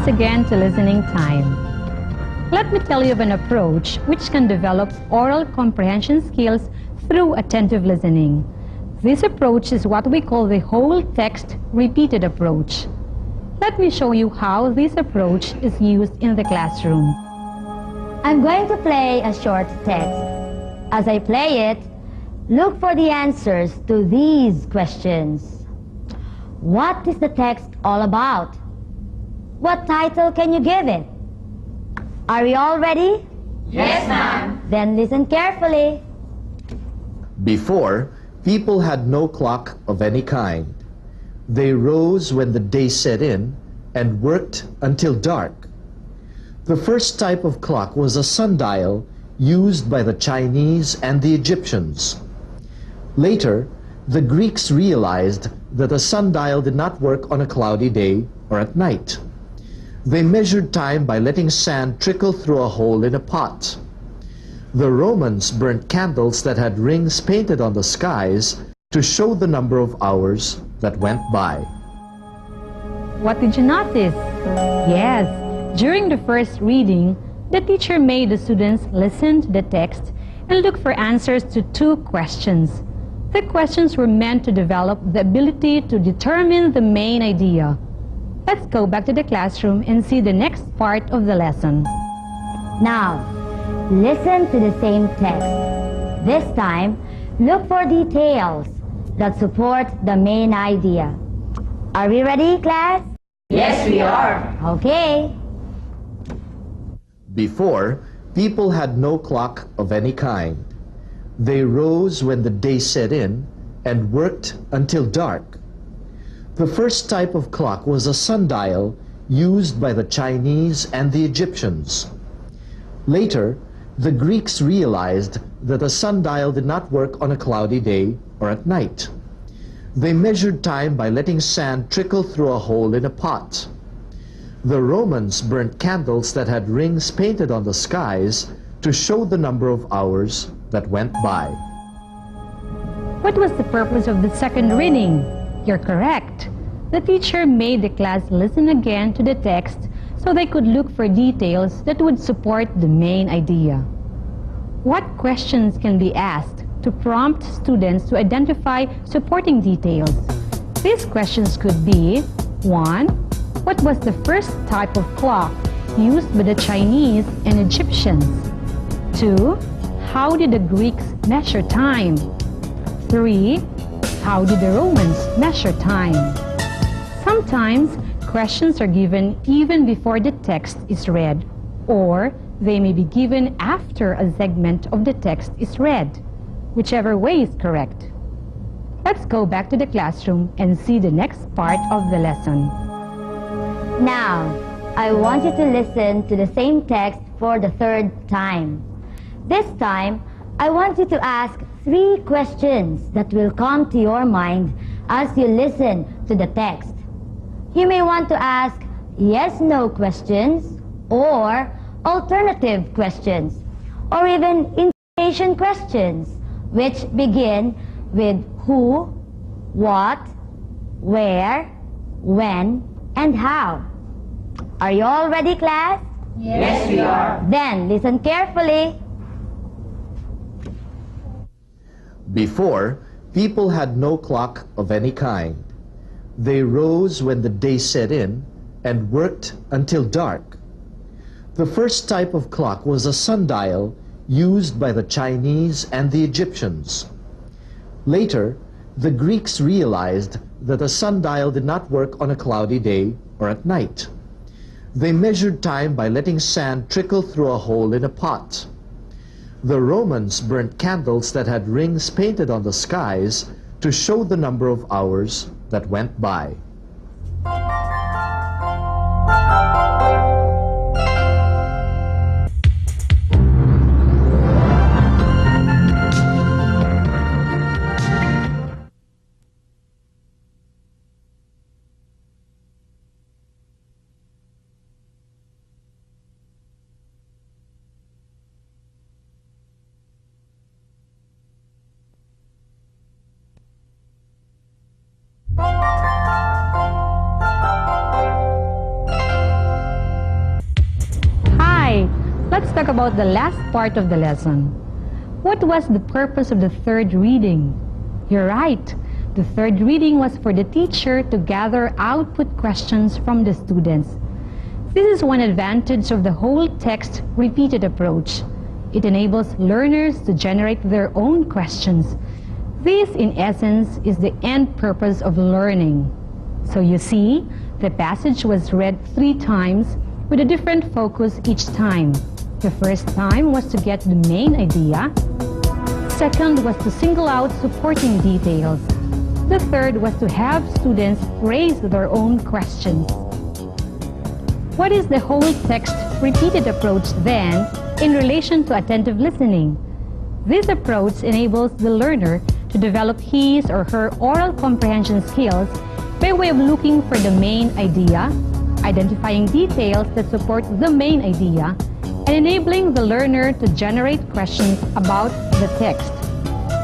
once again to listening time. Let me tell you of an approach which can develop oral comprehension skills through attentive listening. This approach is what we call the whole text repeated approach. Let me show you how this approach is used in the classroom. I'm going to play a short text. As I play it, look for the answers to these questions. What is the text all about? What title can you give it? Are we all ready? Yes, ma'am. Then listen carefully. Before, people had no clock of any kind. They rose when the day set in and worked until dark. The first type of clock was a sundial used by the Chinese and the Egyptians. Later, the Greeks realized that a sundial did not work on a cloudy day or at night. They measured time by letting sand trickle through a hole in a pot. The Romans burnt candles that had rings painted on the skies to show the number of hours that went by. What did you notice? Yes, during the first reading, the teacher made the students listen to the text and look for answers to two questions. The questions were meant to develop the ability to determine the main idea. Let's go back to the classroom and see the next part of the lesson. Now, listen to the same text. This time, look for details that support the main idea. Are we ready, class? Yes, we are. Okay. Before, people had no clock of any kind. They rose when the day set in and worked until dark. The first type of clock was a sundial used by the Chinese and the Egyptians. Later, the Greeks realized that a sundial did not work on a cloudy day or at night. They measured time by letting sand trickle through a hole in a pot. The Romans burnt candles that had rings painted on the skies to show the number of hours that went by. What was the purpose of the second reading? You're correct. The teacher made the class listen again to the text so they could look for details that would support the main idea. What questions can be asked to prompt students to identify supporting details? These questions could be: 1. What was the first type of clock used by the Chinese and Egyptians? 2. How did the Greeks measure time? 3. How did the Romans measure time? Sometimes, questions are given even before the text is read, or they may be given after a segment of the text is read. Whichever way is correct. Let's go back to the classroom and see the next part of the lesson. Now, I want you to listen to the same text for the third time. This time, I want you to ask 3 questions that will come to your mind as you listen to the text. You may want to ask yes-no questions, or alternative questions, or even invitation questions, which begin with who, what, where, when, and how. Are you all ready, class? Yes, we are. Then listen carefully. Before, people had no clock of any kind. They rose when the day set in and worked until dark. The first type of clock was a sundial used by the Chinese and the Egyptians. Later, the Greeks realized that a sundial did not work on a cloudy day or at night. They measured time by letting sand trickle through a hole in a pot. The Romans burnt candles that had rings painted on the skies to show the number of hours that went by. Let's talk about the last part of the lesson. What was the purpose of the third reading? You're right. The third reading was for the teacher to gather output questions from the students. This is one advantage of the whole text repeated approach. It enables learners to generate their own questions. This, in essence, is the end purpose of learning. So you see, the passage was read 3 times with a different focus each time. The first time was to get the main idea. Second was to single out supporting details. The third was to have students raise their own questions. What is the whole text repeated approach then in relation to attentive listening? This approach enables the learner to develop his or her oral comprehension skills by way of looking for the main idea, identifying details that support the main idea, and enabling the learner to generate questions about the text.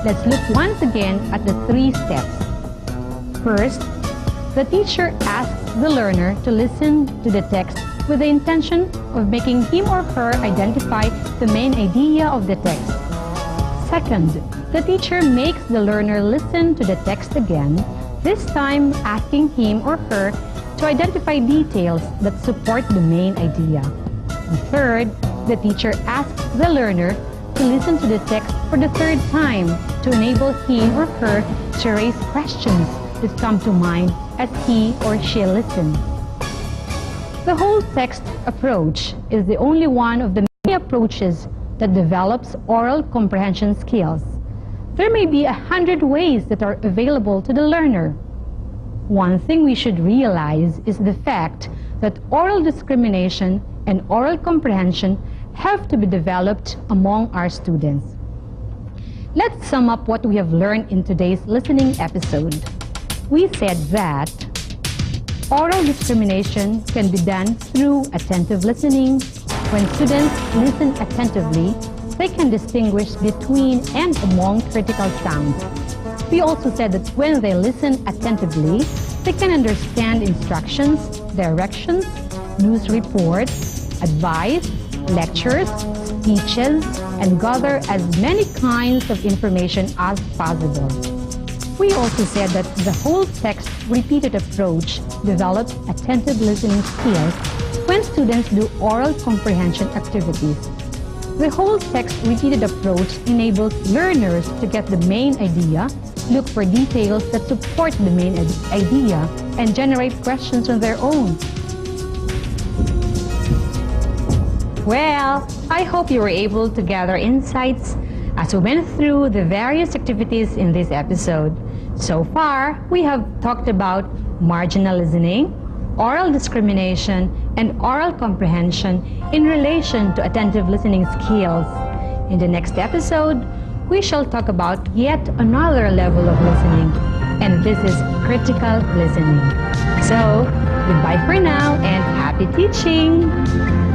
Let's look once again at the 3 steps. First, the teacher asks the learner to listen to the text with the intention of making him or her identify the main idea of the text. Second, the teacher makes the learner listen to the text again, this time asking him or her to identify details that support the main idea. And third, the teacher asks the learner to listen to the text for the 3rd time to enable him or her to raise questions that come to mind as he or she listens. The whole text approach is the only one of the many approaches that develops oral comprehension skills. There may be 100 ways that are available to the learner. One thing we should realize is the fact that oral discrimination and oral comprehension have to be developed among our students. Let's sum up what we have learned in today's listening episode. We said that oral discrimination can be done through attentive listening. When students listen attentively, they can distinguish between and among critical sounds. We also said that when they listen attentively, they can understand instructions, directions, news reports, advice, lectures, speeches, and gather as many kinds of information as possible. We also said that the whole text repeated approach develops attentive listening skills when students do oral comprehension activities. The whole text repeated approach enables learners to get the main idea, look for details that support the main idea, and generate questions on their own. Well, I hope you were able to gather insights as we went through the various activities in this episode. So far, we have talked about marginal listening, oral discrimination, and oral comprehension in relation to attentive listening skills. In the next episode, we shall talk about yet another level of listening, and this is critical listening. So, goodbye for now and happy teaching!